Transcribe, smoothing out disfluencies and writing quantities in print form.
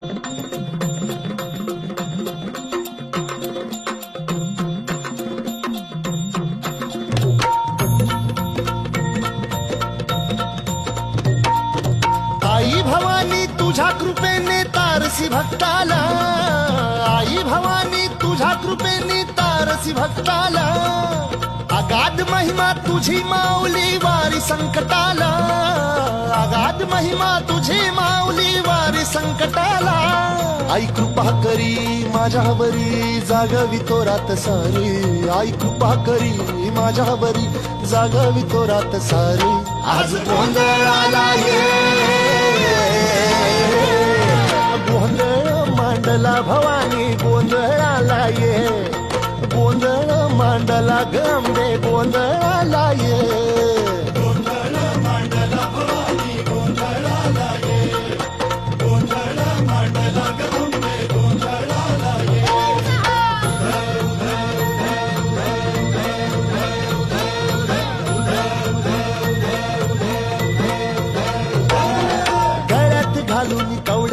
आई भवानी तुझ्या कृपेने तारसी भक्ताला, आई भवानी तुझ्या कृपेने तारसी भक्ताला, अगाध महिमा तुझी माऊली वारी संकटाला, अगाध महिमा तुझी माऊली वारी संकटाला. आई कृपा करी माझ्यावरी जागवी तो रात सारी, आई कृपा करी माझ्यावरी जागवी तो रात सारी. आज गोंधळाला ये, गोंधळ मांडला भवानी गोंधळाला ये, गोंधळ मांडला गंबे गोंधळाला ये.